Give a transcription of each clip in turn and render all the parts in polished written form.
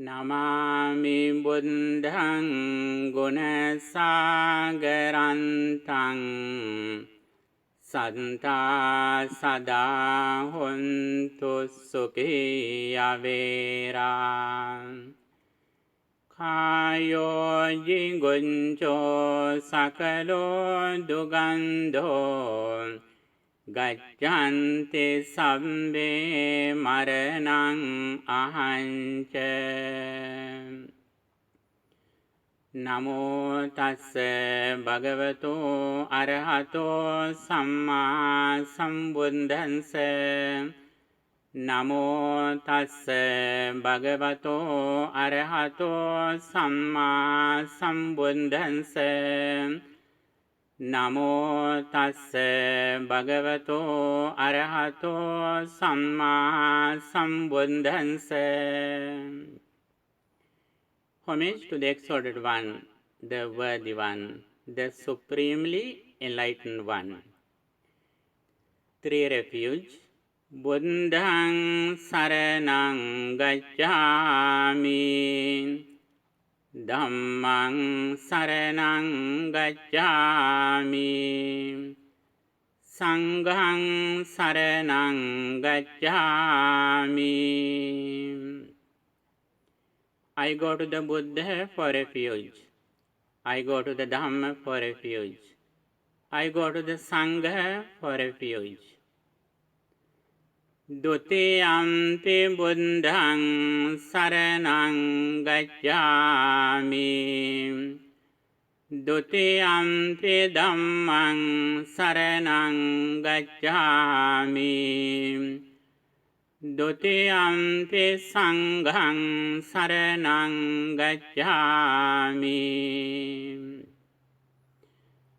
නමාමි බුද්ධං ගුණසාගරන්තං සන්තා සදා හොන්තු සුඛී අවේරා කායෝ ජිගුංචෝ සකලෝ දුගන්ධෝ ගච්ඡන්ති සම්බේ මරණං අහංච නමෝ තස්ස භගවතෝ අරහතෝ සම්මා සම්බුද්දන්ස නමෝ තස්ස භගවතෝ අරහතෝ සම්මා සම්බුද්දන්ස නමෝ තස්ස භගවතෝ අරහතෝ සම්මා සම්බුද්දන්ස. Homage to the exalted one, the worthy one, the supremely enlightened one. Three refuge. Buddhaṃ saraṇaṃ gacchāmi, Dhammang saraṇaṃ gacchāmi, Sanghang saraṇaṃ gacchāmi. I go to the Buddha for refuge. I go to the Dhamma for refuge. I go to the Sangha for refuge. Dutiyampi buddhaṃ saraṇaṃ gacchāmi, Dutiyampi dhammaṃ saraṇaṃ gacchāmi, Dutiyampi saṅghaṃ saraṇaṃ gacchāmi.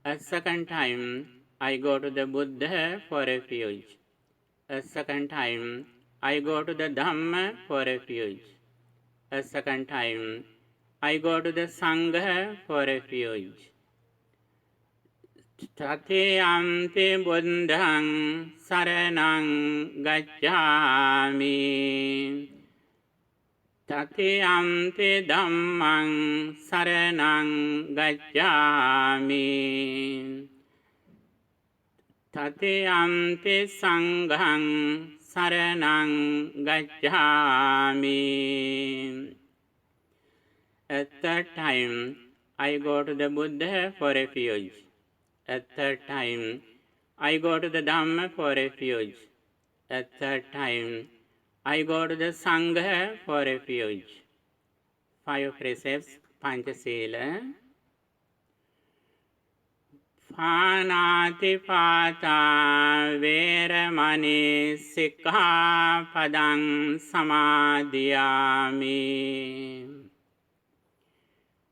A second time I go to the Buddha for refuge. A second time, I go to the Dhamma for refuge. A second time, I go to the Sangha for refuge. Tatiyampi buddhaṃ saraṇaṃ gacchāmi, Tatiyampi dhammaṃ saraṇaṃ gacchāmi, Tatiyampi saṅghaṃ saraṇaṃ gacchāmi. A third time, I go to the Buddha for refuge. A third time, I go to the Dhamma for refuge. A third time, I go to the Sangha for refuge. 5 precepts, Panchasila. පානාතිපාතා වේරමණී සික්ඛාපදං සමාදියාමි.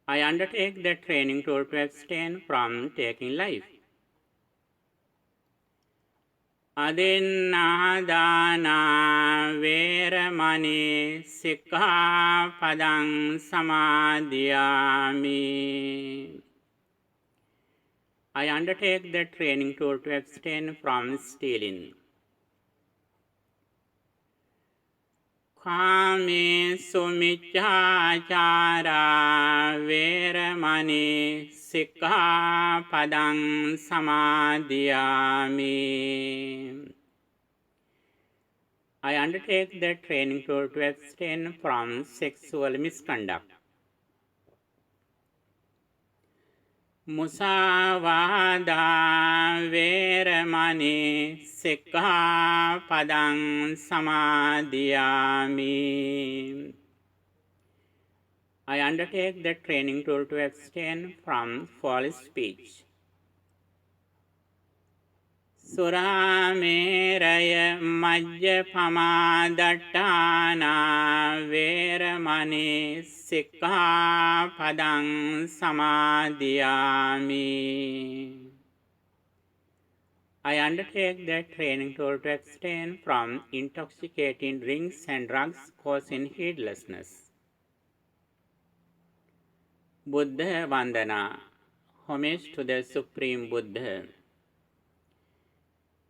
I undertake the training tool to abstain from taking life. අදින්නාදානා වේරමණී සික්ඛාපදං සමාදියාමි. I undertake the training tool to abstain from stealing. Kāmesu miccācārā vēramaṇī sikkhapadam samādhiyāmi. I undertake the training tool to abstain from sexual misconduct. මුසාවාදා වේරමණී සික්ඛාපදං සමාදියාමි. I undertake the training tool to abstain from false speech. සුරාමේරය මජ්ජපමාදට්ඨානා වේරමණී සික්ඛාපදං සමාදියාමි. I undertake the training tool to abstain from intoxicating drinks and drugs causing heedlessness. Buddha Vandana. Homage to the Supreme Buddha.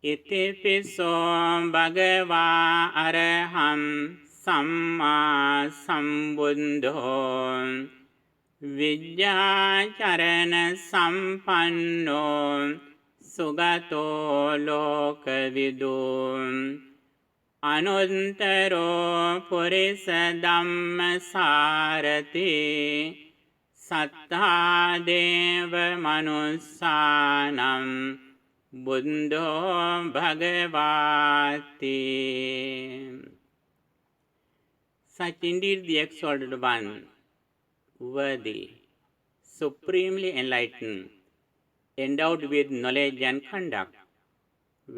Iti piso bhagavā araham සම්මා සම්බුද්ධෝ විද්‍යාචරණ සම්පන්නෝ සුගතෝ ලෝකවිදු අනුත්තරෝ පුරිස ධම්මසාරති සත්තා දේව මනුස්සානම් බුද්ධෝ භගවාති. Such indeed the exalted one, worthy, supremely enlightened, endowed with knowledge and conduct,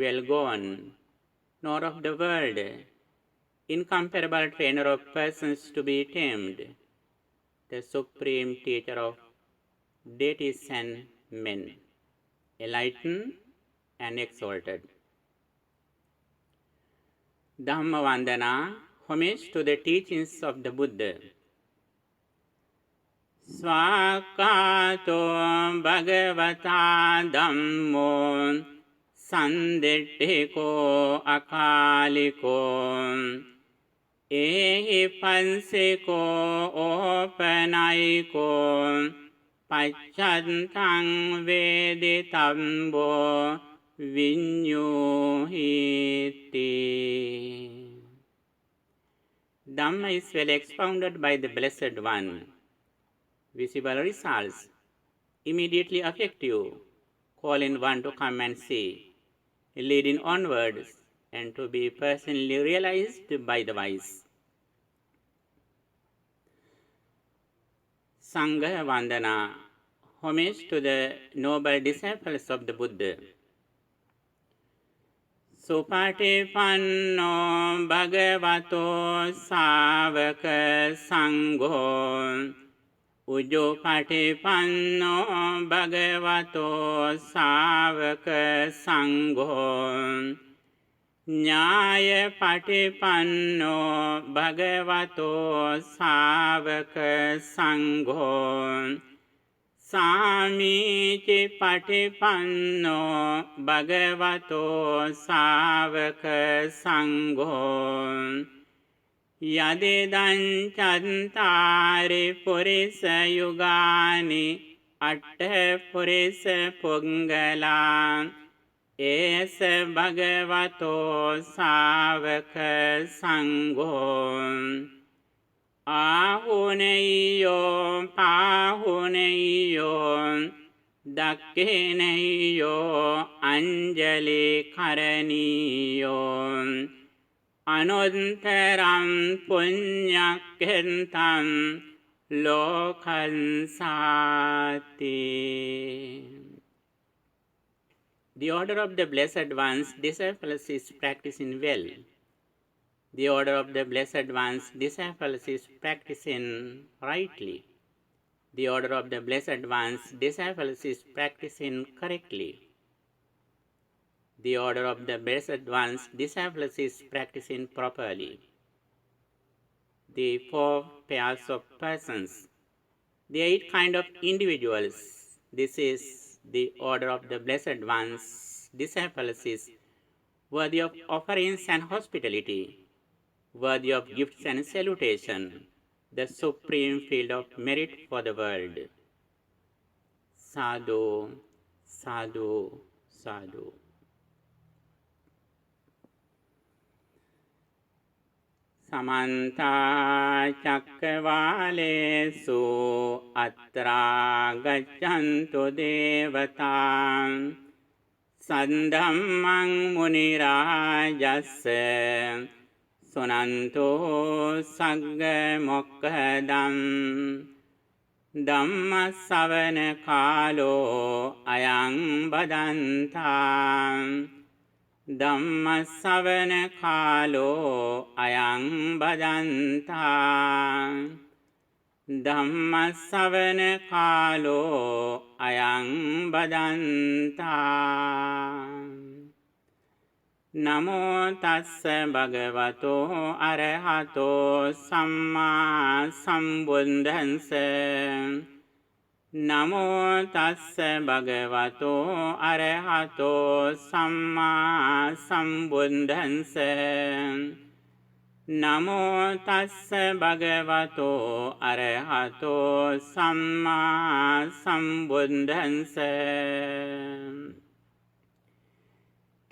well gone, nor of the world, incomparable trainer of persons to be tamed, the supreme teacher of deities and men, enlightened and exalted. Dhammavandana, homage to the teachings of the Buddha. Svakato bhagavata dhammo sanditthiko akaliko ehi pansiko opanayiko paccantang veditambo vinyuhiti. Dhamma is well expounded by the Blessed One. Visible results immediately affect you, calling one to come and see, leading onwards and to be personally realized by the wise. Sangha Vandana, homage to the noble disciples of the Buddha. Supatipanno bhagavato savaka sangho Ujjopatipanno bhagavato savaka sangho Nyayapatipanno bhagavato savaka sangho Sāmīci patipanno bhagavato sāvaka sangho Yadidañ cantāri purisa yugāni atta purisa pungalā Esa bhagavato sāvaka sangho Ahuneyo pahuneyo dakkeneyo anjali karaniyo anuntaram punyakkentam lokansati. The order of the Blessed One's disciples is practicing well. The order of the Blessed One's disciples is practicing rightly. The order of the Blessed One's disciples is practicing correctly. The order of the Blessed One's disciples is practicing properly. The 4 pairs of persons, the 8 kind of individuals, this is the order of the Blessed One's disciples is worthy of offerings and hospitality, worthy of gifts and salutation, the supreme field of merit for the world. Sadhu, sadhu, sadhu. Samanta cakkavalesu atra gaccantu devatam sandhammang munirajassa sunanto sagga mokkadam dhamma savana kalo ayang badantam dhamma savana kalo ayang badantam dhamma savana kalo ayang badantam. Namo tassa bhagavato arahato samma sambuddhassa. Namo tassa bhagavato arahato samma sambuddhassa. Namo tassa bhagavato arahato samma sambuddhassa.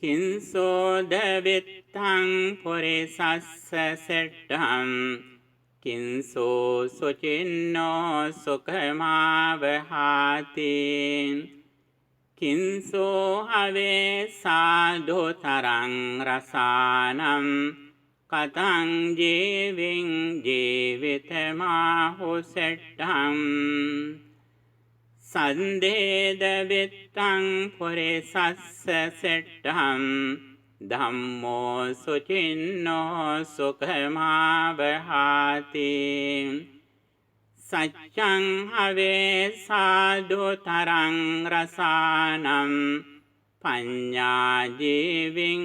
Kinso devittang purisassa seddham. Kinso sucinno sukhamavahati. Kinso have sadhutarang rasanam. Katang jiving jivitamahu seddham. Sandeda vittang purisassa seddham. Dhammo sucinno sukhamavahati. Saccang have sadhutarang rasanam. Panya jiving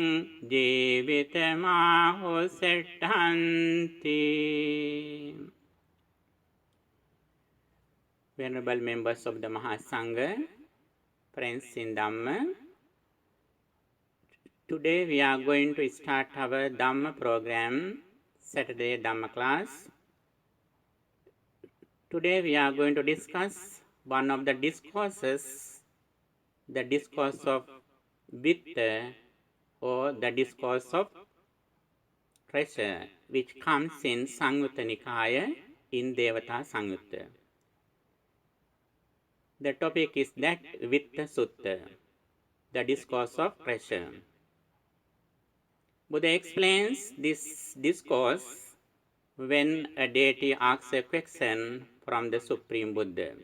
jivitamahu seddhanti. Venerable members of the Mahasangha, friends in Dhamma, today we are going to start our Dhamma program, Saturday Dhamma class. Today we are going to discuss one of the discourses, the discourse of Vitta, or the discourse of treasure, which comes in Samyutta Nikaya in Devata Samyutta. The topic is that Vitta Sutta, the discourse of treasure. Buddha explains this discourse when a deity asks a question from the Supreme Buddha.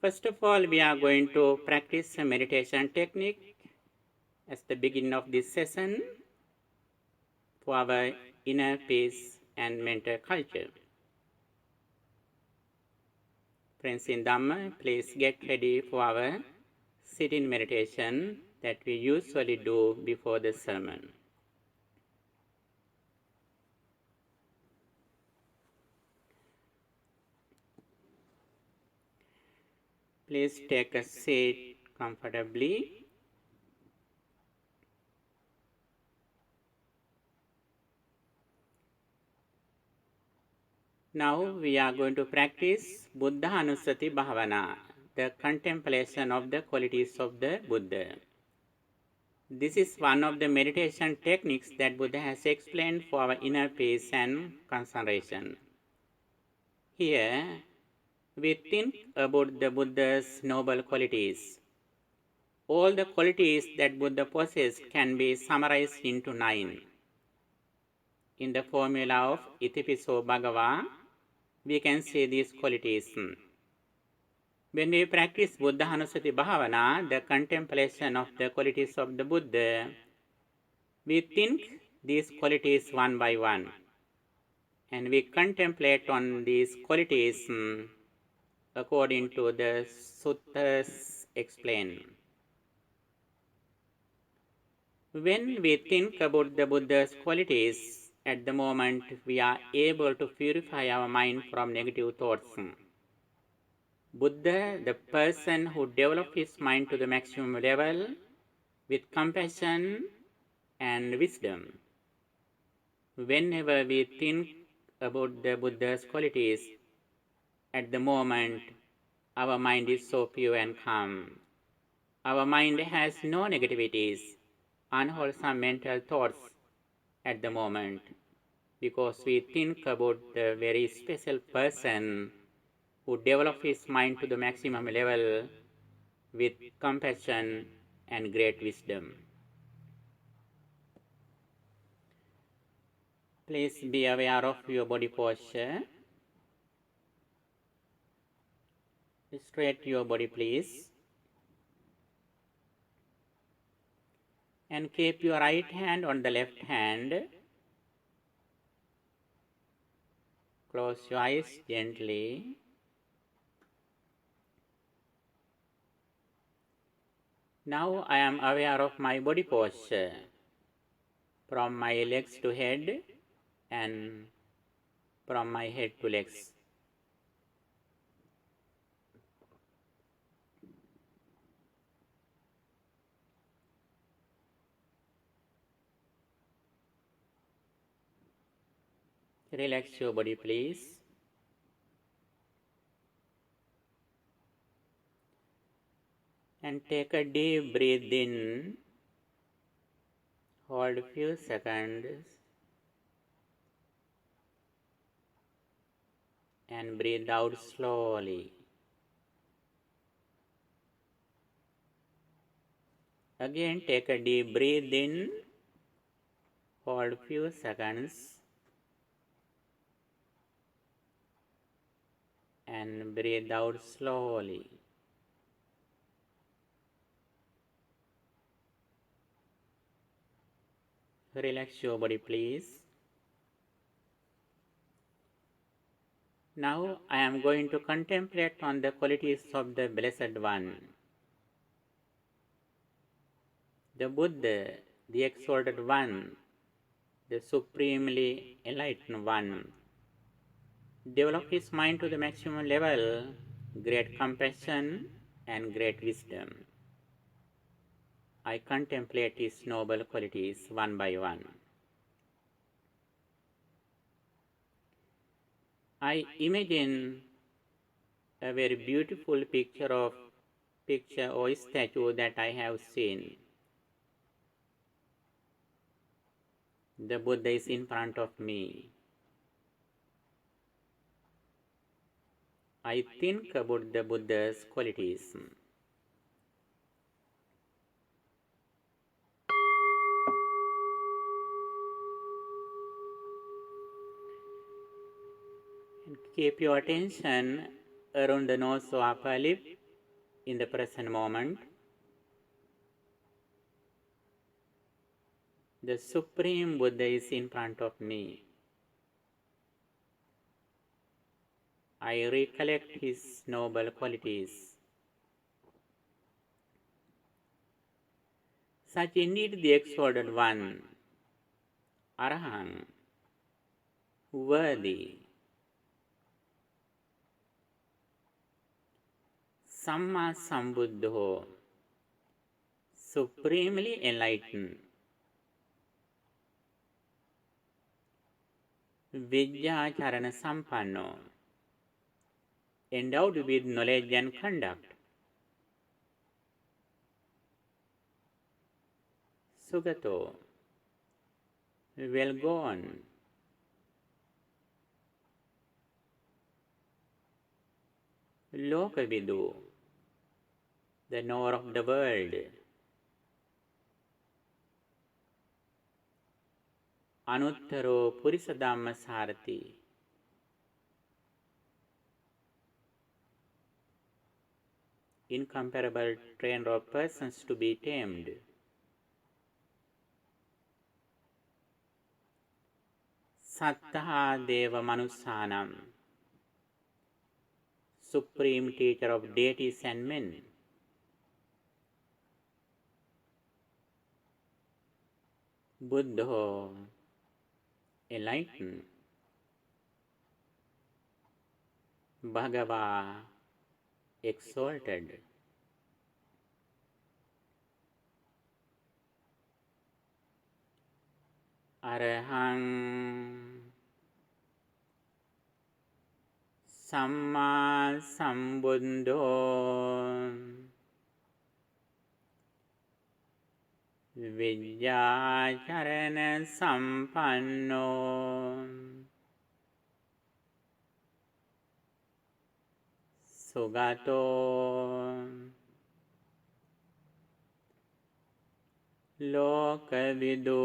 First of all, we are going to practice a meditation technique as the beginning of this session for our inner peace and mental culture. Friends in Dhamma, please get ready for our sitting meditation that we usually do before the sermon. Please take a seat comfortably. Now we are going to practice Buddha Anusati Bhavana, the contemplation of the qualities of the Buddha. This is one of the meditation techniques that Buddha has explained for our inner peace and concentration. Here, we think about the Buddha's noble qualities. All the qualities that Buddha possessed can be summarized into 9. In the formula of Itipiso Bhagava, we can see these qualities. When we practice Buddha Anusati Bhavana, the contemplation of the qualities of the Buddha, we think these qualities one by one. And we contemplate on these qualities according to the Suttas explain. When we think about the Buddha's qualities, at the moment we are able to purify our mind from negative thoughts. Buddha, the person who developed his mind to the maximum level with compassion and wisdom. Whenever we think about the Buddha's qualities, at the moment our mind is so pure and calm. Our mind has no negativities, unwholesome mental thoughts at the moment, because we think about the very special person who developed his mind to the maximum level with compassion and great wisdom. Please be aware of your body posture. Straighten your body, please. And keep your right hand on the left hand. Close your eyes gently. Now I am aware of my body posture, from my legs to head and from my head to legs. Relax your body, please. And take a deep breath in. Hold a few seconds. And breathe out slowly. Again, take a deep breath in. Hold a few seconds. And breathe out slowly. Relax your body, please. Now I am going to contemplate on the qualities of the Blessed One. The Buddha, the Exalted One, the Supremely Enlightened One, developed his mind to the maximum level, great compassion and great wisdom. I contemplate his noble qualities one by one. I imagine a very beautiful picture or statue that I have seen. The Buddha is in front of me. I think about the Buddha's qualities. And keep your attention around the nose or upper lip in the present moment. The Supreme Buddha is in front of me. I recollect his noble qualities. Such indeed the Exalted One, Arahant, worthy, Samma Sambuddho, supremely enlightened, Vidyacharana Sampanno, endowed with knowledge and conduct, Sugato, well gone, Lokavidu, the knower of the world, Anuttaro Purisadhamma Sarati, incomparable trainer of persons to be tamed, Sattha Deva Manusanam, supreme teacher of deities and men, Buddha, enlightened, Bhagava, exalted, Arahant, Samma Sambuddho, Vidyacharana Sampanno, Sugato, Lokavidu,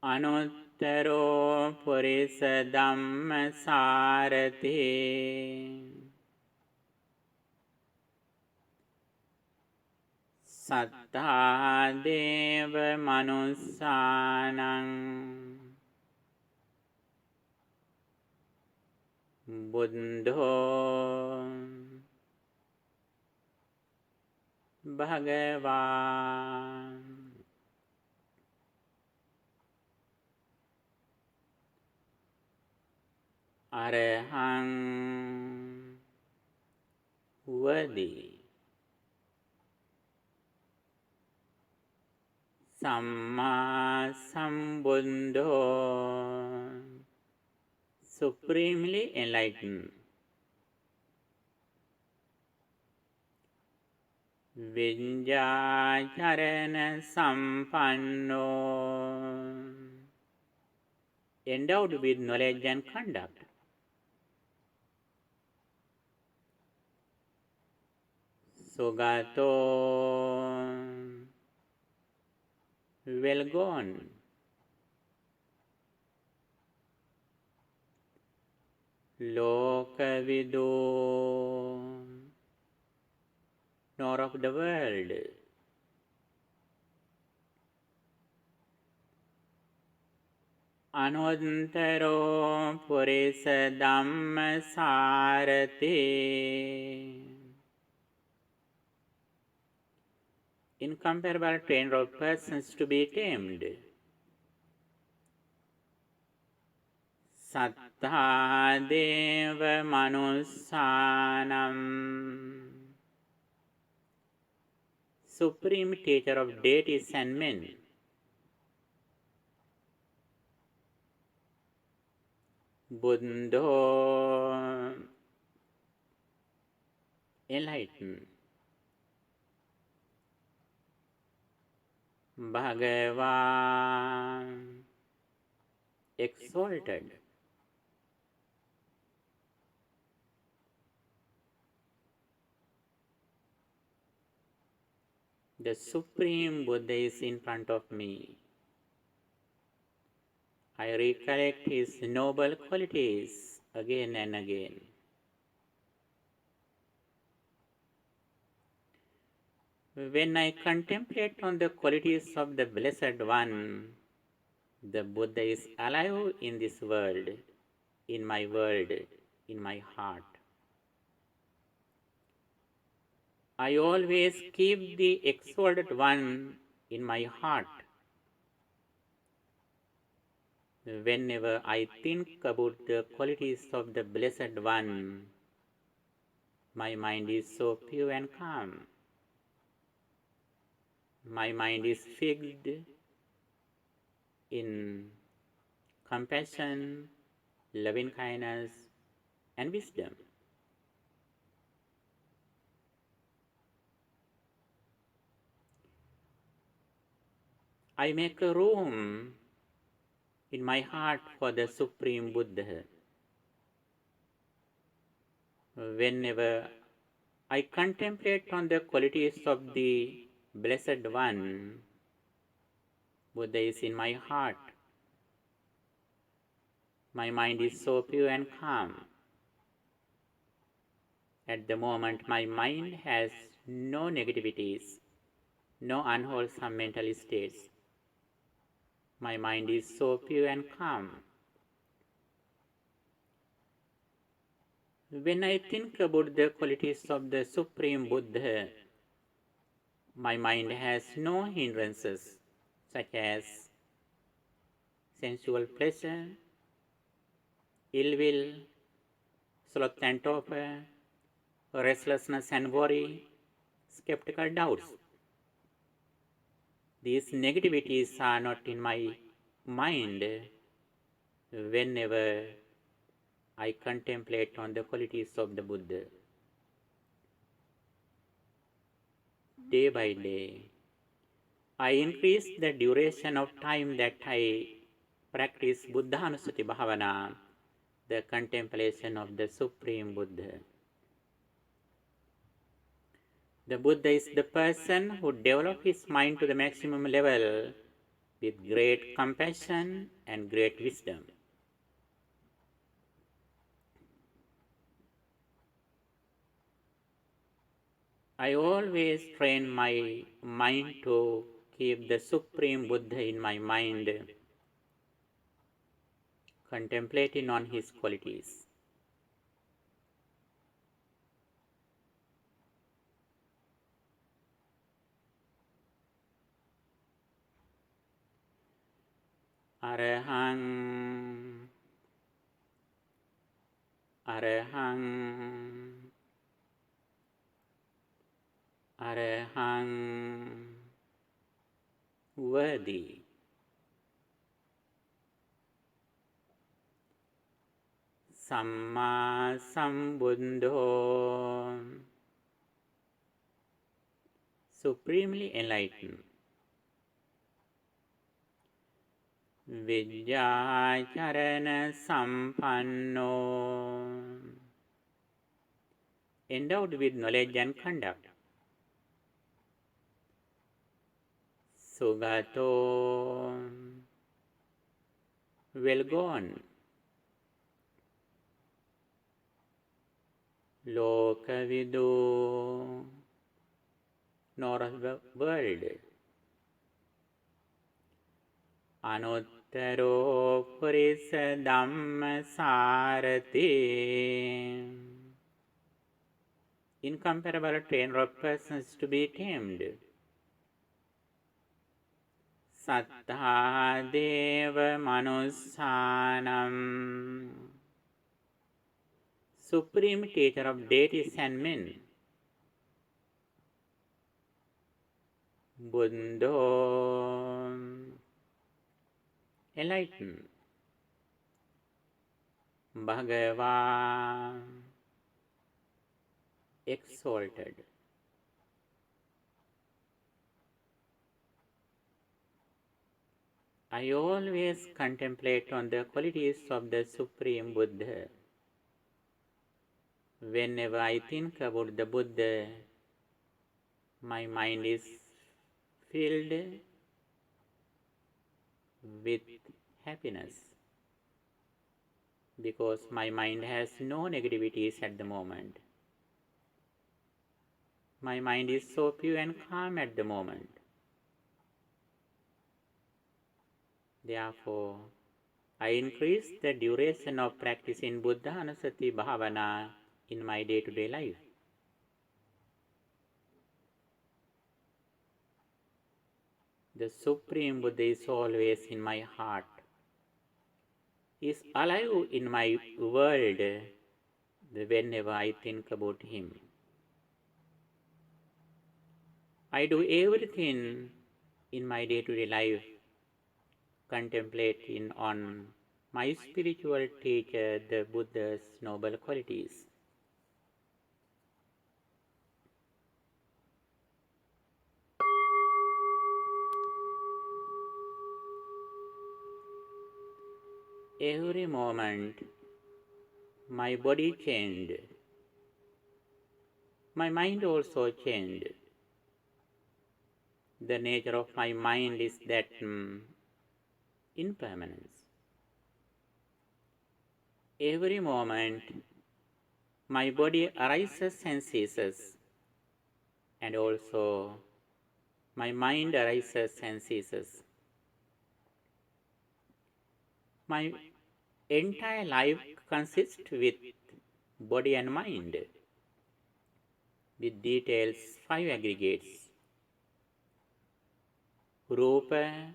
Anuttaro Purisadhamma Sarati, Sattha Deva Manusanam, Buddho, Bhagavan, Arahant, worthy, Samma Sambuddho, supremely enlightened. Vinjacharana Sampanno, endowed with knowledge and conduct. Sugato, well gone. Lokavido, nor of the world. Anodantaro Purisa Dhamma Sarati, incomparable trainer of persons to be tamed. Sattha Deva Manusanam, supreme teacher of deities and men. Buddho, enlightened. Bhagavan, exalted. The Supreme Buddha is in front of me. I recollect his noble qualities again and again. When I contemplate on the qualities of the Blessed One, the Buddha is alive in this world, in my heart. I always keep the Exalted One in my heart. Whenever I think about the qualities of the Blessed One, my mind is so pure and calm. My mind is fixed in compassion, loving kindness, and wisdom. I make a room in my heart for the Supreme Buddha. Whenever I contemplate on the qualities of the Blessed One, Buddha is in my heart. My mind is so pure and calm. At the moment, my mind has no negativities, no unwholesome mental states. My mind is so pure and calm. When I think about the qualities of the Supreme Buddha, my mind has no hindrances such as sensual pleasure, ill will, sloth and torpor, restlessness and worry, skeptical doubts. These negativities are not in my mind whenever I contemplate on the qualities of the Buddha. Day by day, I increase the duration of time that I practice Buddhanusati Bhavana, the contemplation of the Supreme Buddha. The Buddha is the person who develops his mind to the maximum level with great compassion and great wisdom. I always train my mind to keep the Supreme Buddha in my mind, contemplating on his qualities. Arahang, Arahang, Arahang, worthy. Samma Sambuddho, supremely enlightened. Vidyacharana Sampanno, endowed with knowledge and conduct. Sugato, well gone. Lokavidu, nor of the world. Anuttaro Purisa Dhamma Sarati, incomparable trainer of persons to be tamed. Sattha Deva Manussanam, supreme teacher of deities and men. Buddho, enlightened. Bhagavan, exalted. I always contemplate on the qualities of the Supreme Buddha. Whenever I think about the Buddha, my mind is filled with happiness because my mind has no negativities at the moment. My mind is so pure and calm at the moment. Therefore, I increase the duration of practicing Buddha Anusati Bhavana in my day-to-day life. The Supreme Buddha is always in my heart. He is alive in my world whenever I think about him. I do everything in my day-to-day life contemplating on my spiritual teacher, the Buddha's noble qualities. Every moment, my body changed. My mind also changed. The nature of my mind is that impermanence. Every moment, my body arises and ceases, and also my mind arises and ceases. My entire life consists with body and mind, with details 5 aggregates: Rupa,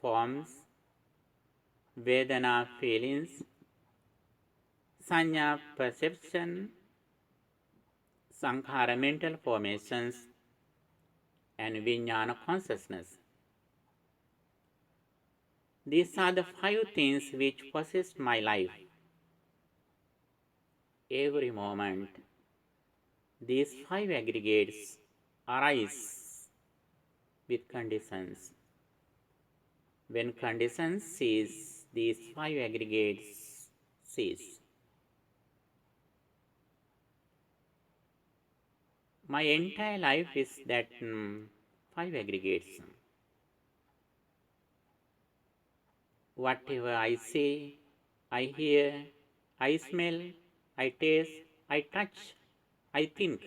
forms; Vedana, feelings; Sanya, perception; Sankhara, mental formations; and Vijnana, consciousness. These are the 5 things which possess my life. Every moment, these 5 aggregates arise with conditions. When conditions cease, these 5 aggregates cease. My entire life is that 5 aggregates. Whatever I see, I hear, I smell, I taste, I touch, I think,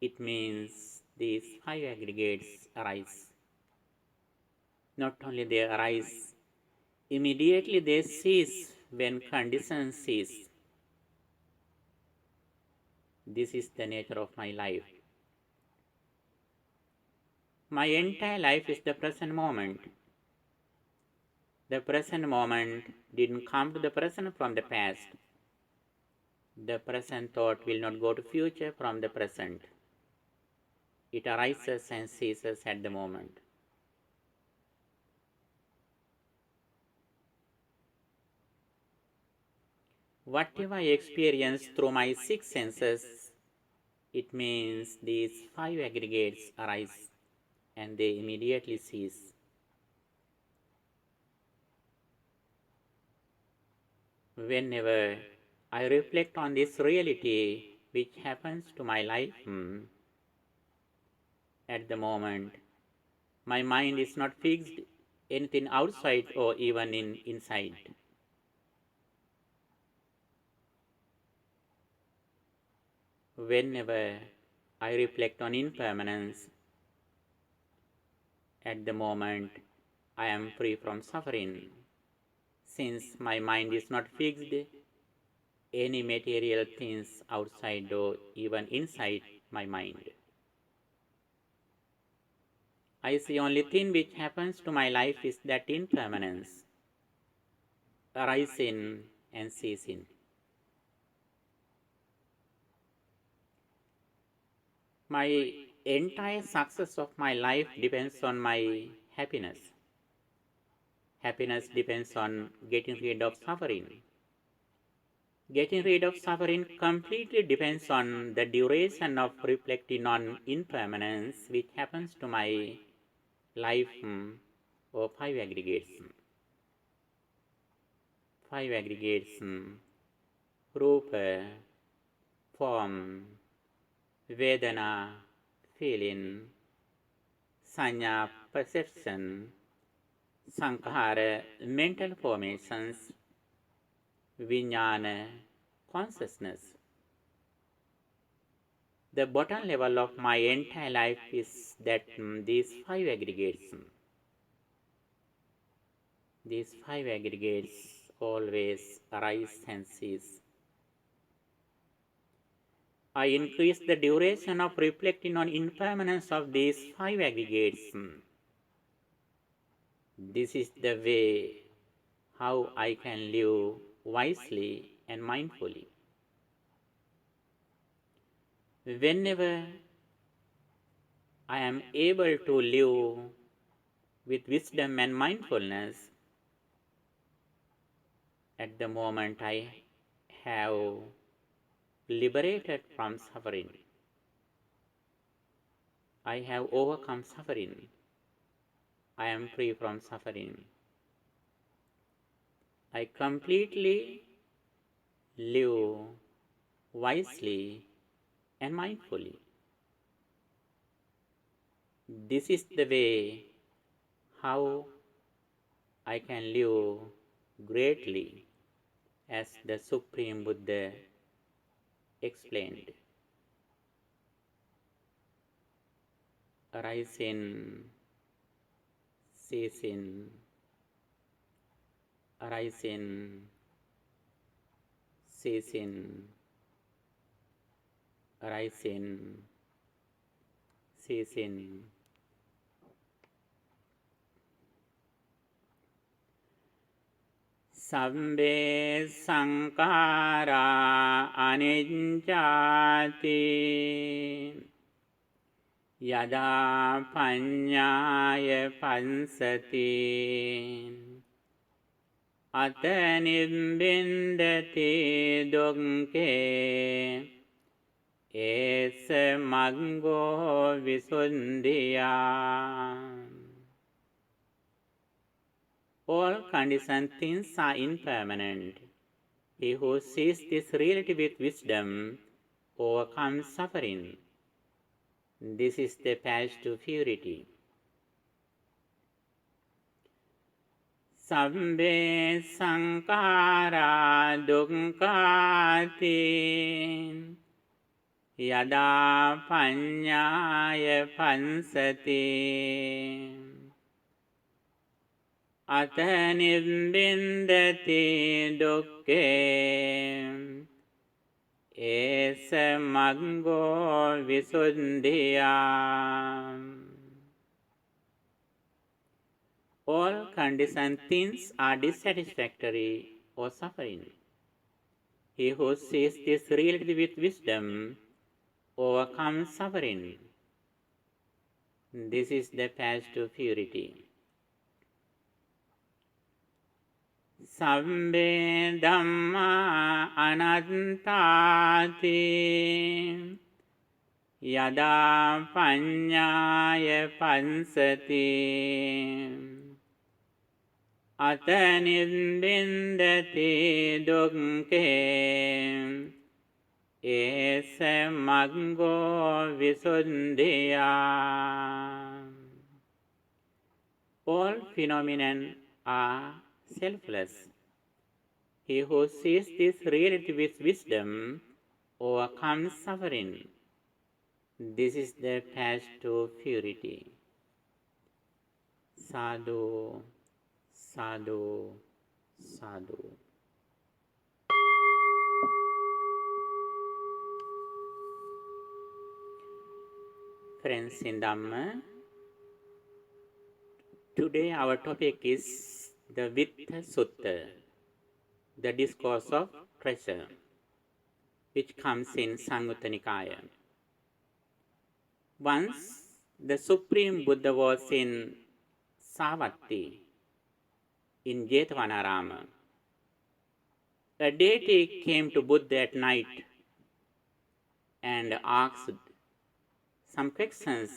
it means these 5 aggregates arise. Not only they arise, immediately they cease when conditions cease. This is the nature of my life. My entire life is the present moment. The present moment didn't come to the present from the past. The present thought will not go to future from the present. It arises and ceases at the moment. whatever I experience through my six senses, it means these five aggregates arise and they immediately cease. Whenever I reflect on this reality which happens to my life, at the moment, my mind is not fixed anything outside or even inside. Whenever I reflect on impermanence, at the moment I am free from suffering, since my mind is not fixed any material things outside or even inside my mind. I see only thing which happens to my life is that impermanence, arising and ceasing. My entire success of my life depends on my happiness. Happiness depends on getting rid of suffering. Getting rid of suffering completely depends on the duration of reflecting on impermanence which happens to my life or five aggregates. Five aggregates: Rupa, form, Vedana, feeling, Sanya, perception, Sankhara, mental formations, Vijnana, consciousness. The bottom level of my entire life is that these five aggregates. These five aggregates always arise and cease. I increase the duration of reflecting on impermanence of these five aggregates. This is the way how I can live wisely and mindfully. Whenever I am able to live with wisdom and mindfulness, at the moment I have liberated from suffering. I have overcome suffering. I am free from suffering. I completely live wisely and mindfully. This is the way how I can live greatly, as the Supreme Buddha explained. Arising, ceasing, arising, ceasing, arising, ceasing. Sabbe sankhara anicchati yada paññāya pansati ata nibbindati dukkhe esa maggo visuddhiyā. All conditioned things are impermanent. He who sees this reality with wisdom overcomes suffering. This is the path to purity. Sabbe sankhara dukkhati yada paññāya pansati ata nibbindati dukkhe esa maggo visuddhiyā. All conditioned things are dissatisfactory or suffering. He who sees this reality with wisdom overcomes suffering. This is the path to purity. Sabbe Dhamma Anattati Yada Panyaya Pansati Atanindindati Dukke Esa Maggo Visuddhiya. All phenomena are selfless. He who sees this reality with wisdom overcomes suffering. This is the path to purity. Sadhu, sadhu, sadhu. Friends in Dhamma, today our topic is the Vitta Sutta, the Discourse of Treasure, which comes in Samyutta Nikaya. Once the Supreme Buddha was in Savatthi, in Jetvanarama. A deity came to Buddha at night and asked some questions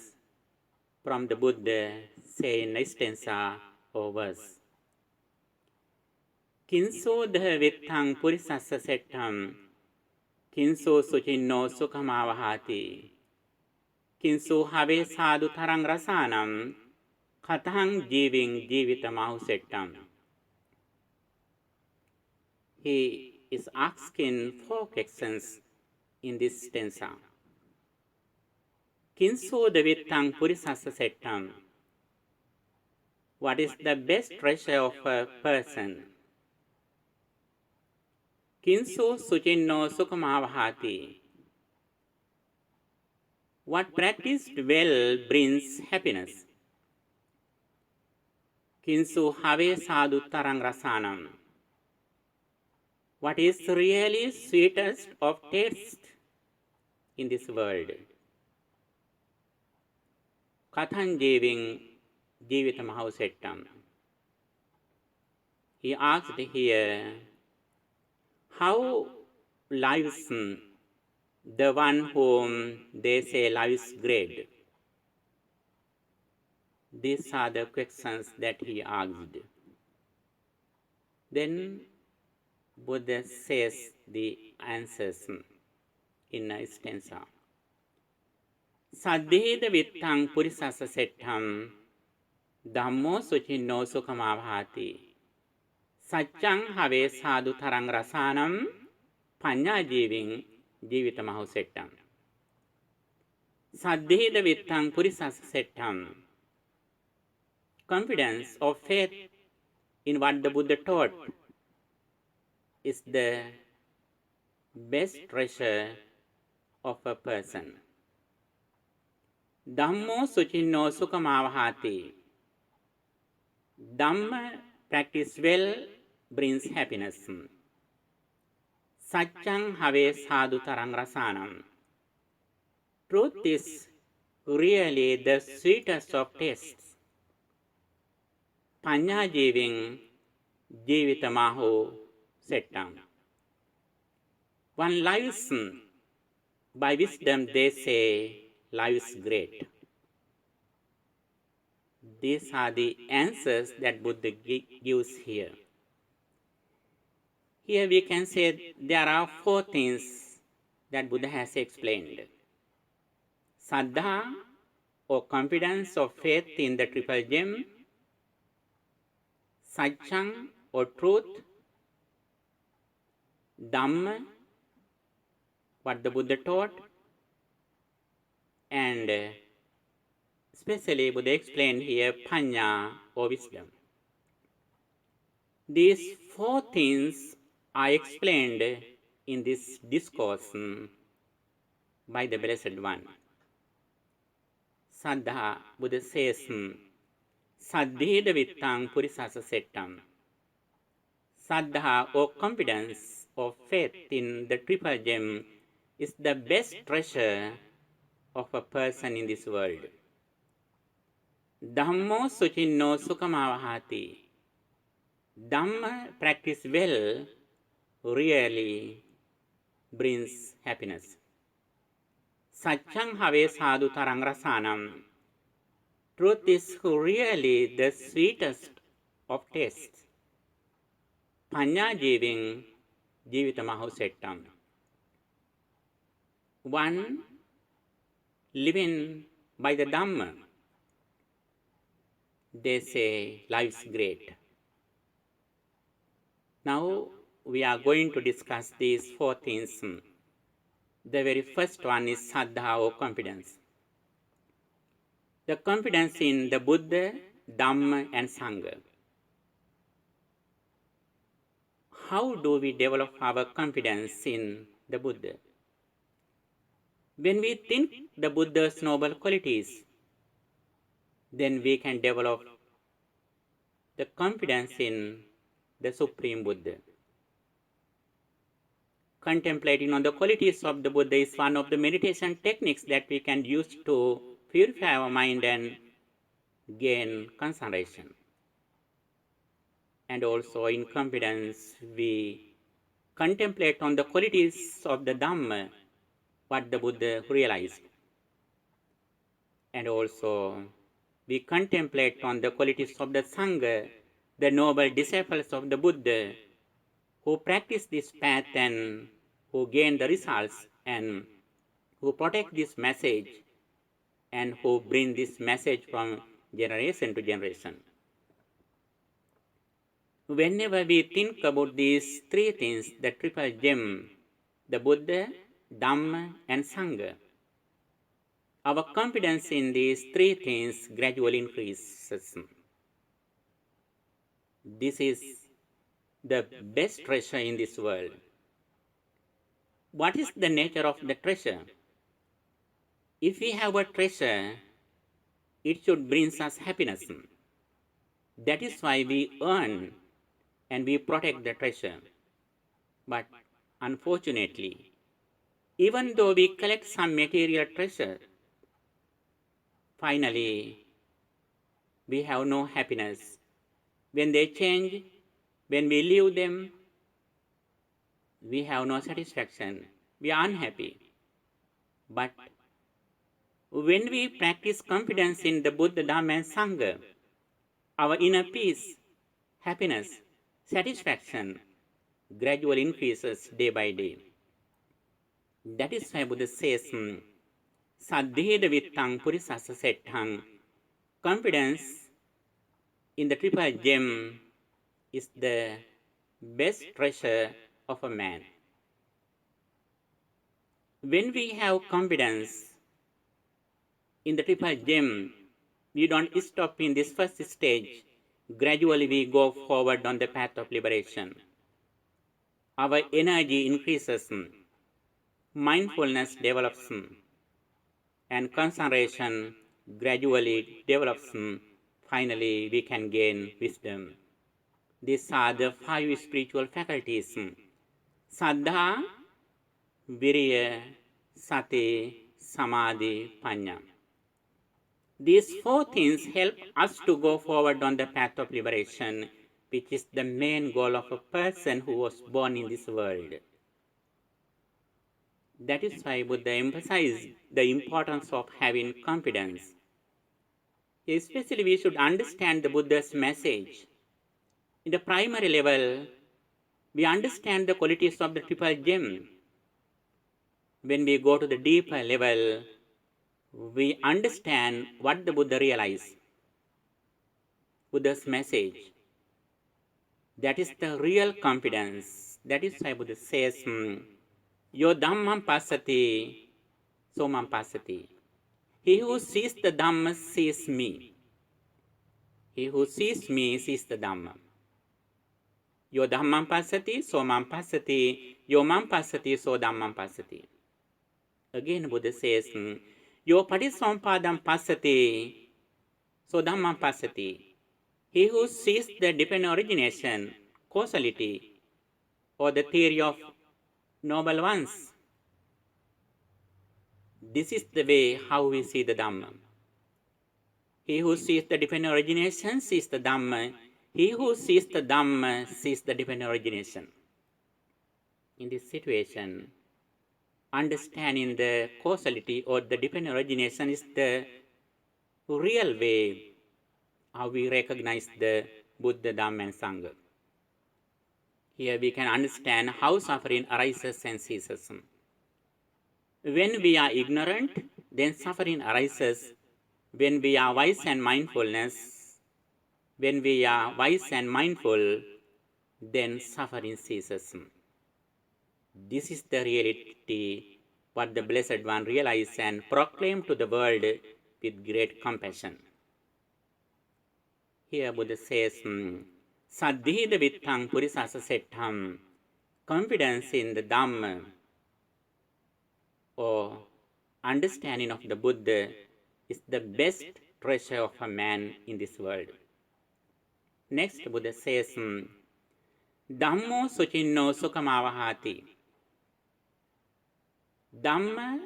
from the Buddha, saying in stanza or verse. Kinso dha vittang purisassa settam, kinso suchinno sukhamavahati, kinso have sadhu tarang rasanam, kathang jiving jivitamahu settam. He is asking 4 questions in this stanza. Kinso devittang purisassa settam. What is the best treasure of a person? Kinso suchinno sukhamavahati. What practiced well brings happiness? Kinso have sadhu tarang rasanam. What is really sweetest of taste in this world? Kathan jiving jivitamahu settam. He asked here, how lives the one whom they say lives great? These are the questions that he asked. Then Buddha says the answers in a stanza. Saddheda vittang purisassa settam, dhammo suchinno sukhamavahati, saccang have sadhu tarang rasanam, panya jiving jivitamahu settam. Saddheda vittang purisassa settam. Confidence or faith in what the Buddha taught is the best treasure of a person. Dhammo suchinno sukhamavahati. Dhamma practice well brings happiness. Saccang have sadhu tarang rasanam. Truth is really the sweetest of tastes. Panya jiving jivitamahu settam. One lives by wisdom, they say, lives great. These are the answers that Buddha gives here. Here we can say there are 4 things that Buddha has explained. Saddha or confidence or faith in the triple gem, Satchang or truth, Dhamma, what the Buddha taught, and especially Buddha explained here Panya or wisdom. These 4 things are explained in this discourse by the Blessed One. Saddha, Buddha says, Saddheda vittang purisassa settam. Saddha or confidence or faith in the triple gem is the best treasure of a person in this world. Dhammo suchinno sukhamavahati. Dhamma practice well really brings happiness. Saccang have sadhu tarang rasanam. Truth is really the sweetest of tastes. Panya jiving jivitamahu settam. One living by the Dhamma, they say life's great. Now we are going to discuss these four things. The very first one is Saddha or confidence. The confidence in the Buddha, Dhamma and Sangha. How do we develop our confidence in the Buddha? When we think the Buddha's noble qualities, then we can develop the confidence in the Supreme Buddha. Contemplating on the qualities of the Buddha is one of the meditation techniques that we can use to purify our mind and gain concentration. And also in confidence, we contemplate on the qualities of the Dhamma, what the Buddha realized. And also we contemplate on the qualities of the Sangha, the noble disciples of the Buddha, who practice this path and who gain the results and who protect this message and who bring this message from generation to generation. Whenever we think about these three things, the triple gem, the Buddha, Dhamma and Sangha, our confidence in these three things gradually increases. This is the best treasure in this world. What is the nature of the treasure? If we have a treasure, it should bring us happiness. That is why we earn and we protect the treasure. But unfortunately, even though we collect some material treasure, finally we have no happiness. When they change, when we leave them, we have no satisfaction. We are unhappy. But when we practice confidence in the Buddha, Dhamma and Sangha, our inner peace, happiness, satisfaction gradually increases day by day. That is why Buddha says, Saddheda vittang purisasa settang. Confidence in the triple gem is the best treasure of a man. When we have confidence in the triple gem, we don't stop in this first stage. Gradually we go forward on the path of liberation. Our energy increases, mindfulness develops, and concentration gradually develops. Finally, we can gain wisdom. These are the 5 spiritual faculties. Saddha, Viriya, Sati, Samadhi, Panya. These 4 things help us to go forward on the path of liberation, which is the main goal of a person who was born in this world. That is why Buddha emphasized the importance of having confidence. Especially we should understand the Buddha's message. In the primary level, we understand the qualities of the triple gem. When we go to the deeper level, we understand what the Buddha realized. Buddha's message. That is the real confidence. That is why Buddha says, Yo dhammam passati, somam passati. He who sees the Dhamma sees me. He who sees me sees the Dhamma. Yo dhammam passati, somam passati. Yo mam passati, so dhammam passati. Again Buddha says, Yo patisampadam passati, so dhammam passati. He who sees the dependent origination, causality, or the theory of noble ones, this is the way how we see the Dhamma. He who sees the dependent origination sees the Dhamma. He who sees the Dhamma sees the dependent origination. In this situation, understanding the causality or the dependent origination is the real way how we recognize the Buddha, Dhamma and Sangha. Here we can understand how suffering arises and ceases. When we are ignorant, then suffering arises. When we are wise and mindfulness, when we are wise and mindful, then suffering ceases. This is the reality what the Blessed One realized and proclaimed to the world with great compassion. Here Buddha says, Saddhida Vittang Purisasa Settham, confidence in the Dhamma or understanding of the Buddha is the best treasure of a man in this world. Next, Buddha says, Dhammo suchinno sukhamavahati. Dhamma,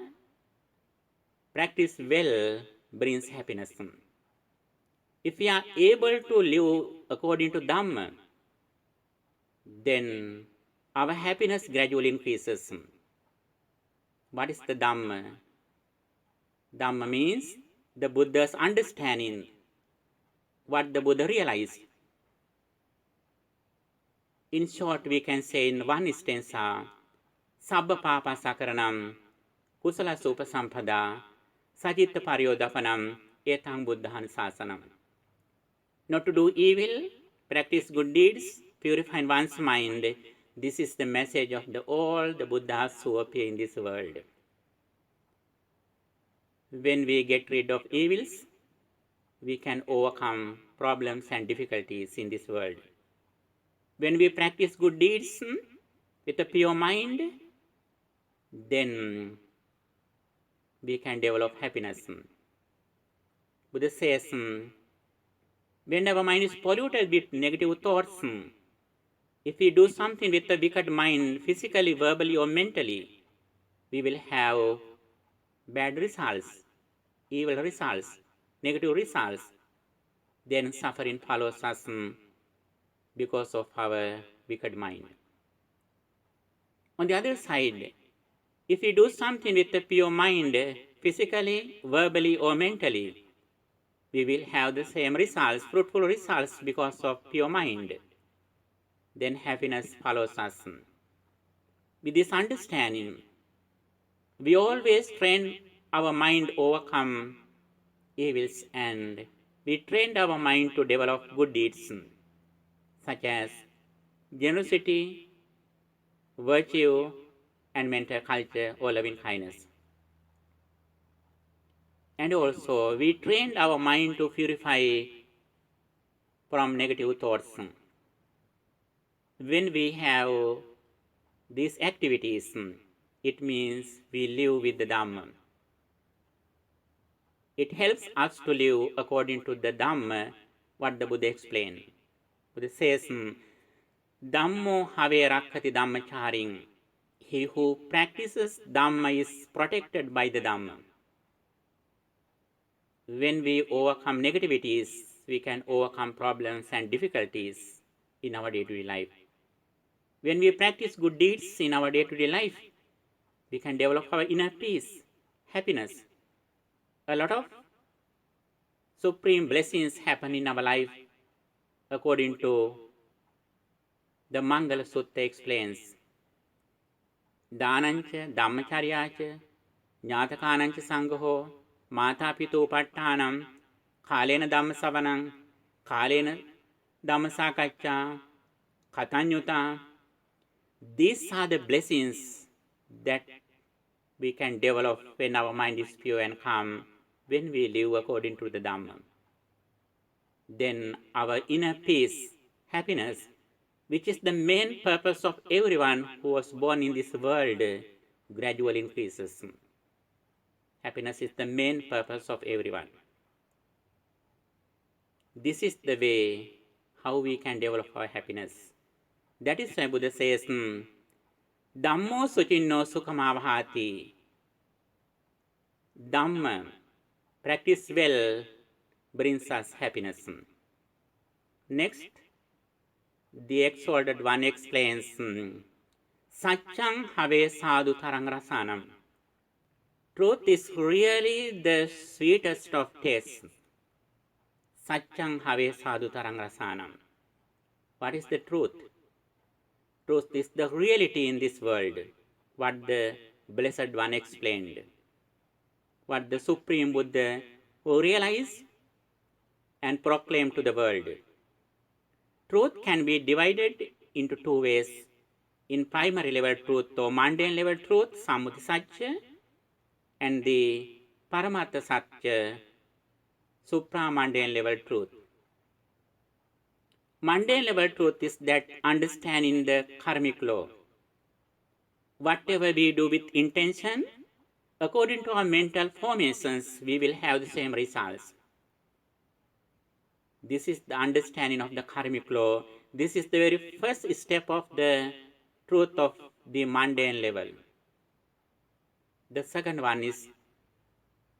practice well, brings happiness. If we are able to live according to Dhamma, then our happiness gradually increases. What is the Dhamma? Dhamma means the Buddha's understanding, what the Buddha realized. In short, we can say in one stanza, Sabba papa sakaranam, kusala supa sampada, sajitta paryodapanam, etang buddhan sasanam. Not to do evil, practice good deeds, purify one's mind. This is the message of all the Buddhas who appear in this world. When we get rid of evils, we can overcome problems and difficulties in this world. When we practice good deeds with a pure mind, then we can develop happiness. Buddha says, when our mind is polluted with negative thoughts, if we do something with a wicked mind, physically, verbally, or mentally, we will have bad results, evil results, negative results. Then suffering follows us because of our wicked mind. On the other side, if we do something with a pure mind, physically, verbally, or mentally, we will have the same results, fruitful results because of pure mind. Then happiness follows us. With this understanding, we always train our mind to overcome evils, and we train our mind to develop good deeds such as generosity, virtue, and mental culture or loving kindness. And also, we trained our mind to purify from negative thoughts. When we have these activities, it means we live with the Dhamma. It helps us to live according to the Dhamma, what the Buddha explained. Buddha says, Dhammo have rakkati dhammacharing. He who practices Dhamma is protected by the Dhamma. When we overcome negativities, we can overcome problems and difficulties in our day-to-day life. When we practice good deeds in our day-to-day life, we can develop our inner peace, happiness. A lot of supreme blessings happen in our life according to the Mangala Sutta explains. Dhanancha, dhammacharyacha, jnatakanancha sangho, Mata pitu pattanam, kalena dhamma savanam, kalena dhamma sakaccha, katanyuta. These are the blessings that we can develop when our mind is pure and calm, when we live according to the Dhamma. Then our inner peace, happiness, which is the main purpose of everyone who was born in this world, gradually increases. Happiness is the main purpose of everyone. This is the way how we can develop our happiness. That is why Buddha says, Dhammo suchinno sukhamavahati. Dhamma, practice well, brings us happiness. Next, the exalted one explains, Satyam have sadhu tarang rasanam. Truth is really the sweetest of tastes. Satyam have sadhu tarang rasanam. What is the truth? Truth is the reality in this world, what the Blessed One explained, what the Supreme Buddha realized and proclaimed to the world. Truth can be divided into two ways. In primary level truth or mundane level truth, Sammuti Satya, and the Paramartha Satya, supra-mundane level truth. Mundane level truth is that understanding the karmic law. Whatever we do with intention, according to our mental formations, we will have the same results. This is the understanding of the karmic law. This is the very first step of the truth of the mundane level. The second one is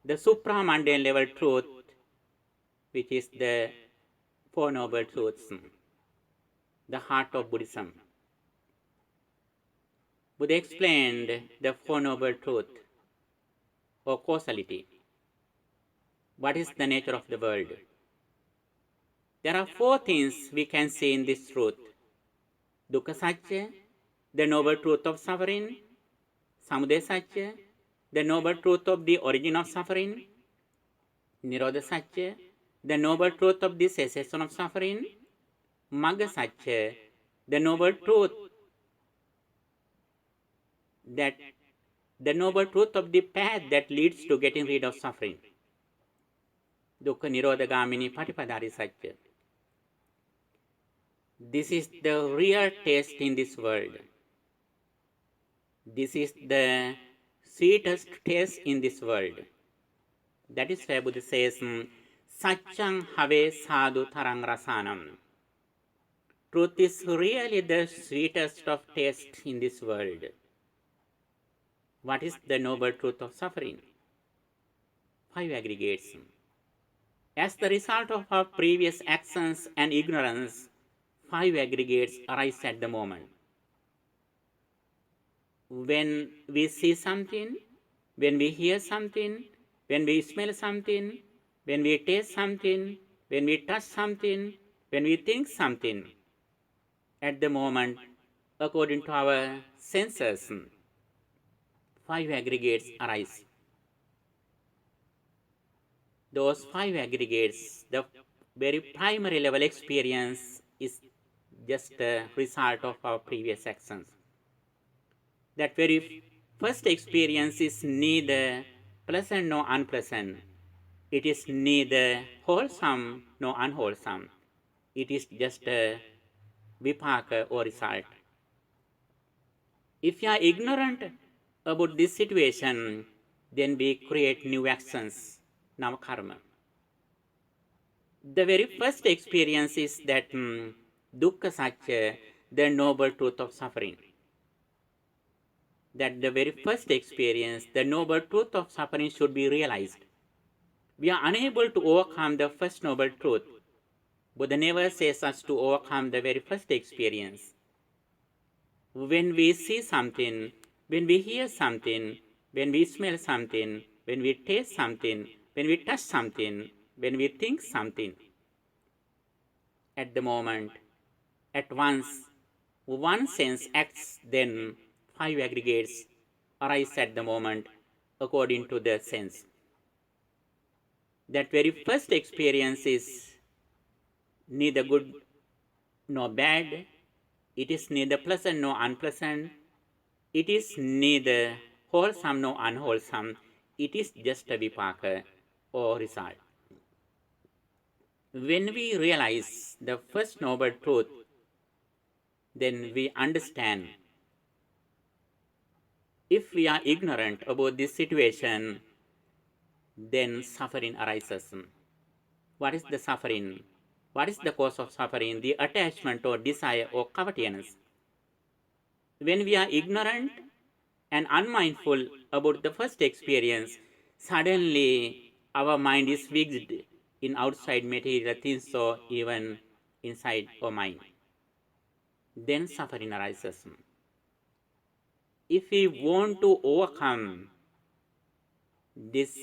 the supra-mundane level truth, which is the Four Noble Truths, the heart of Buddhism. Buddha explained the Four Noble Truths or causality. What is the nature of the world? There are four things we can see in this truth. Dukkha Satya, the noble truth of suffering. Samudaya Satya, the noble truth of the origin of suffering. Nirodha Satya, the noble truth of the cessation of suffering. Magga Satya, the noble truth of the path that leads to getting rid of suffering. Dukkha Nirodha Gamini Patipadari Satya. This is the real taste in this world. This is the sweetest taste in this world. That is why Buddha says, Satyam have sadhu tarang rasanam. Truth is really the sweetest of taste in this world. What is the noble truth of suffering? Five aggregates. As the result of our previous actions and ignorance, five aggregates arise at the moment. When we see something, when we hear something, when we smell something, when we taste something, when we touch something, when we think something, at the moment, according to our senses, five aggregates arise. Those five aggregates, the very primary level experience is just a result of our previous actions. That very first experience is neither pleasant nor unpleasant. It is neither wholesome nor unwholesome. It is just a vipaka or result. If you are ignorant about this situation, then we create new actions, now karma. The very first experience is that dukkha satya, the noble truth of suffering. That the very first experience, the noble truth of suffering should be realized. We are unable to overcome the first noble truth. Buddha never says us to overcome the very first experience. When we see something, when we hear something, when we smell something, when we taste something, when we touch something, when we think something, at the moment, at once, one sense acts, then five aggregates arise at the moment according to the sense. That very first experience is neither good nor bad. It is neither pleasant nor unpleasant. It is neither wholesome nor unwholesome. It is just a vipaka or result. When we realize the first noble truth, then we understand. If we are ignorant about this situation, then suffering arises. What is the suffering? What is the cause of suffering? The attachment or desire or covetousness. When we are ignorant and unmindful about the first experience, suddenly our mind is fixed in outside material things or even inside our mind. then suffering arises. If we want to overcome this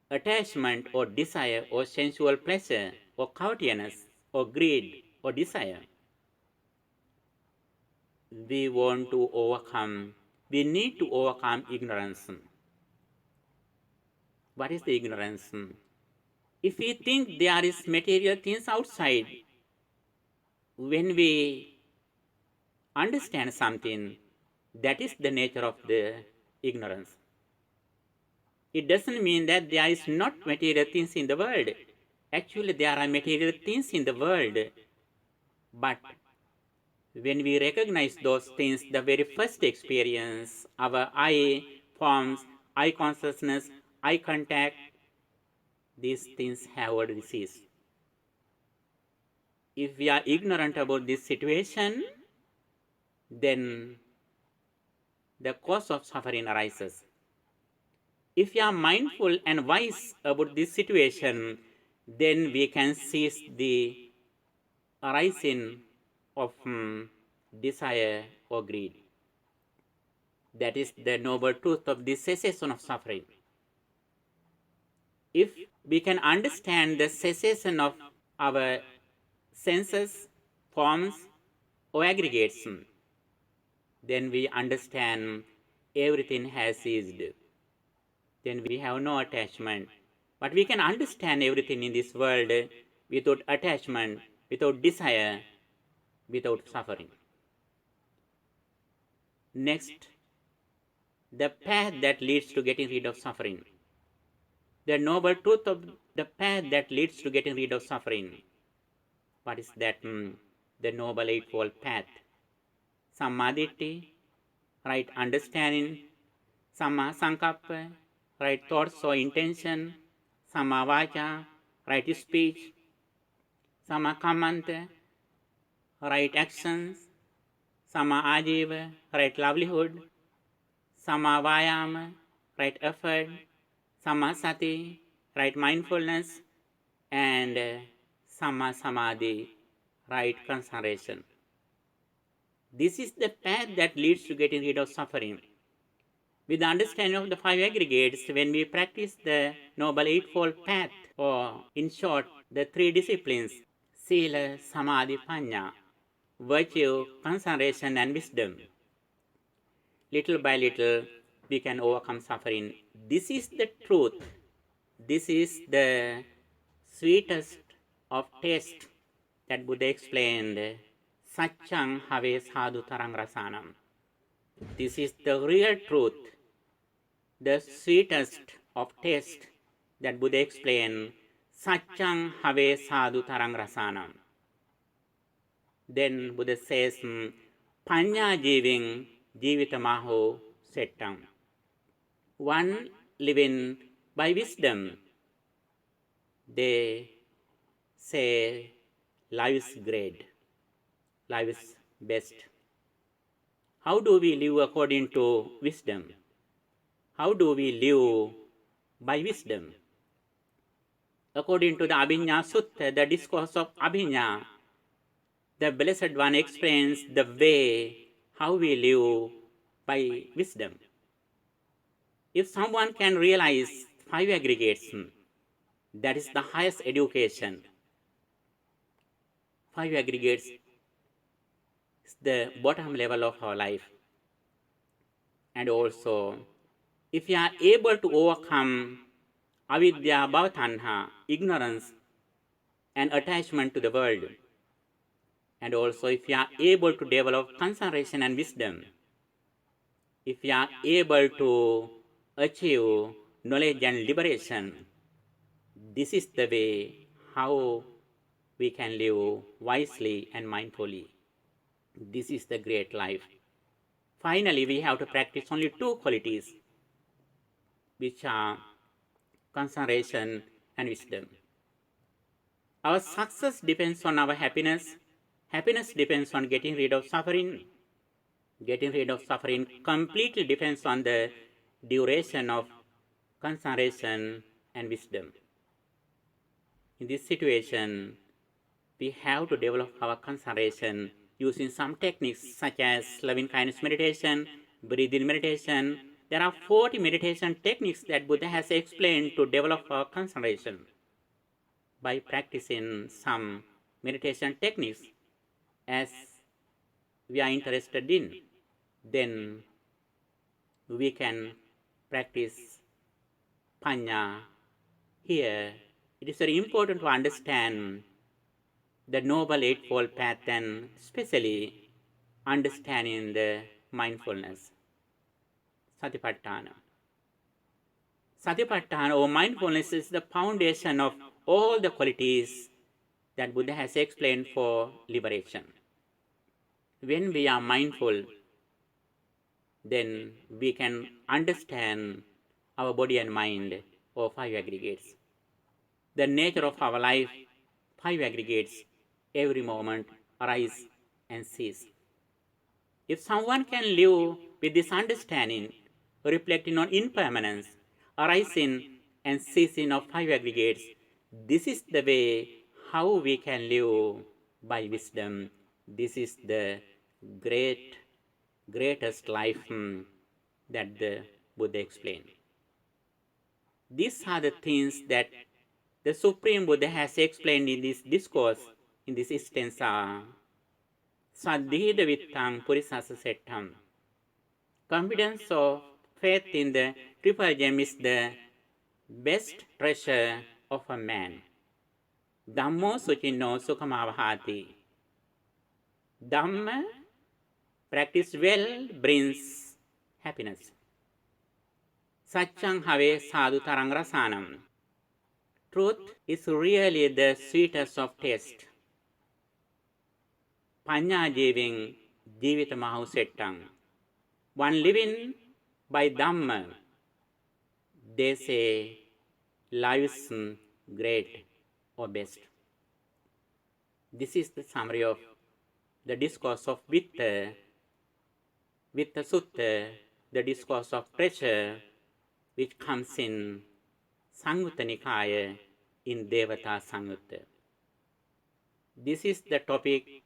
attachment or desire or sensual pleasure or covetousness or greed or desire, we need to overcome ignorance. What is the ignorance? If we think there is material things outside, when we understand something, that is the nature of the ignorance. It doesn't mean that there is not material things in the world. Actually, there are material things in the world. But when we recognize those things, the very first experience, our eye forms, eye consciousness, eye contact, these things have already ceased. If we are ignorant about this situation, then the cause of suffering arises. If we are mindful and wise about this situation, then we can seize the arising of desire or greed. That is the noble truth of the cessation of suffering. If we can understand the cessation of our senses, forms, or aggregates, then we understand everything has ceased. Then we have no attachment. But we can understand everything in this world without attachment, without desire, without suffering. Next, the path that leads to getting rid of suffering. The noble truth of the path that leads to getting rid of suffering. What is that? The Noble Eightfold Path. Sammaditthi, right understanding. Samma Sankappa, right thoughts or intention. Samma Vacha, right speech. Samma Kammanta, right actions. Samma Ajiva, right livelihood. Samma Vayama, right effort. Samma Sati, right mindfulness. And Samma Samadhi, right concentration. This is the path that leads to getting rid of suffering. With the understanding of the five aggregates, when we practice the Noble Eightfold Path, or in short, the three disciplines, Sila, Samadhi, Panya, virtue, concentration, and wisdom, little by little, we can overcome suffering. This is the truth. This is the sweetest of taste that Buddha explained, Satchang have sadhu tarang rasanam. This is the real truth, the sweetest of taste that Buddha explained, Satchang have sadhu tarang rasanam. Then Buddha says, Panya jiving jivitamaho settam. One living by wisdom. They say life is great, life is best. How do we live according to wisdom? How do we live by wisdom? According to the Abhinya Sutta, the Discourse of Abhinya, the Blessed One explains the way how we live by wisdom. If someone can realize five aggregates, that is the highest education. Five aggregates is the bottom level of our life. And also, if you are able to overcome avidya, bhavatanha, ignorance, and attachment to the world, and also if you are able to develop concentration and wisdom, if you are able to achieve knowledge and liberation, this is the way how we can live wisely and mindfully. This is the great life. Finally, we have to practice only two qualities, which are concentration and wisdom. Our success depends on our happiness. Happiness depends on getting rid of suffering. Getting rid of suffering completely depends on the duration of concentration and wisdom. In this situation, we have to develop our concentration using some techniques such as loving kindness meditation, breathing meditation. There are 40 meditation techniques that Buddha has explained to develop our concentration. By practicing some meditation techniques as we are interested in, then we can practice Panya. Here, it is very important to understand the Noble Eightfold Path and especially understanding the mindfulness. Satipatthana. Satipatthana or mindfulness is the foundation of all the qualities that Buddha has explained for liberation. When we are mindful, then we can understand our body and mind or five aggregates. The nature of our life, five aggregates, every moment arise and cease. If someone can live with this understanding, reflecting on impermanence, arising and ceasing of five aggregates, this is the way how we can live by wisdom. This is the greatest life that the Buddha explained. These are the things that the Supreme Buddha has explained in this discourse, in this stanza. Saddhida Vittang Purisasa Settam. Confidence or faith in the triple gem is the best treasure of a man. Dhammo suchinno sukhamavahati. Dhamma, practiced well, brings happiness. Satchang have sadhu tarang rasanam. Truth is really the sweetest of taste. Panya jiving jivita mahu settang. One living by Dhamma, they say life is great or best. This is the summary of the discourse of Vitta, Vitta Sutta, the discourse of treasure, which comes in Samyutta Nikaya in Devata Samyutta. This is the topic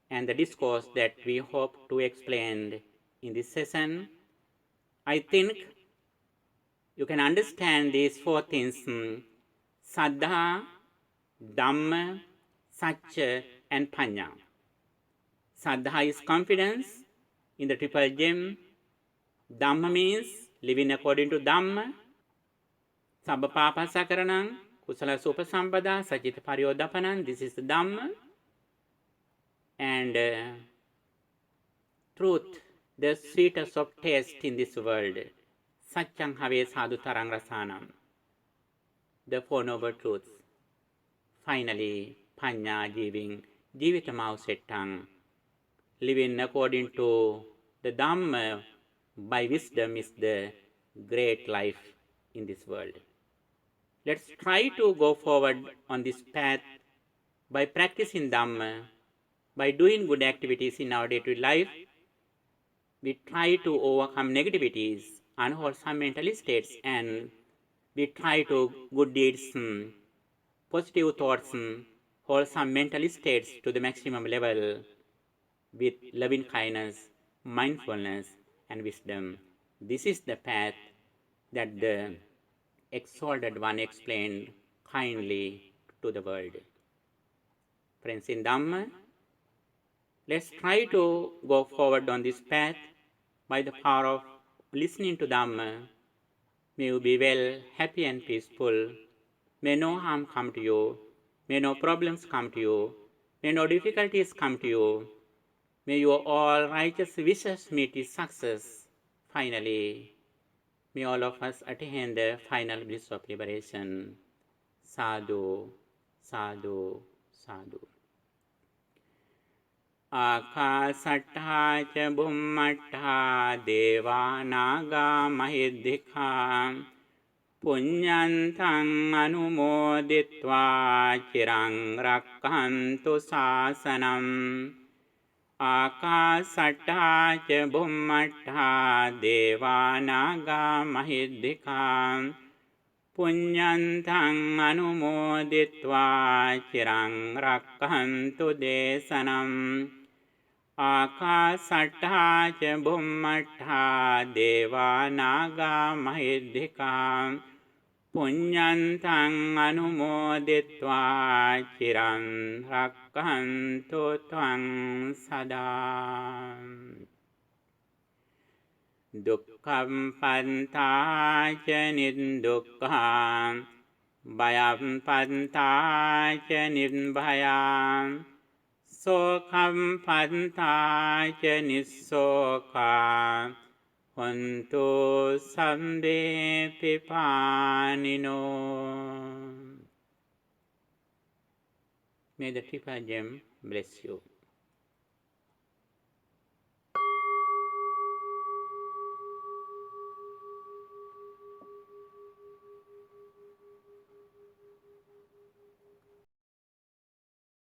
and the discourse that we hope to explain in this session. I think you can understand these four things: Saddha, Dhamma, Satcha, and Panya. Saddha is confidence in the triple gem. Dhamma means living according to Dhamma. Sabba papa sakaranam, kusala supasampada, sajita paryodapanam. This is the Dhamma. And truth, the sweetest of taste in this world. Satchang have sadhu tarang rasanam. The Four Noble Truths. Finally, Panya jiving, jivitamahu settang. Living according to the Dhamma by wisdom is the great life in this world. Let's try to go forward on this path by practicing Dhamma, by doing good activities in our day-to-day life. We try to overcome negativities, unwholesome mental states, and we try to good deeds, positive thoughts, wholesome mental states to the maximum level with loving kindness, mindfulness, and wisdom. This is the path that the exalted one explained kindly to the world. Friends in Dhamma, let's try to go forward on this path by the power of listening to Dhamma. May you be well, happy and peaceful. May no harm come to you. May no problems come to you. May no difficulties come to you. May your all righteous wishes meet with success. Finally, may all of us attain the final bliss of liberation. Sadhu, sadhu, sadhu. Akasattha ca bhummattha deva naga mahiddhika punyantang anumoditva chirang rakkantu sasanam. Akasattha ca bhummattha deva naga mahiddhika Punyantang anumoditva chirang rakkantu desanam Akasattha ca bhummattha deva naga mahiddhika Punyantang anumoditva chirang rakkantu tvang sada Dukkam pantā ca niddukkhaṃ Bhayam pantā ca nidbhayam Sokam pantā ca nissokam Hontu sabbe pipanino. May the Tripa Gem bless you.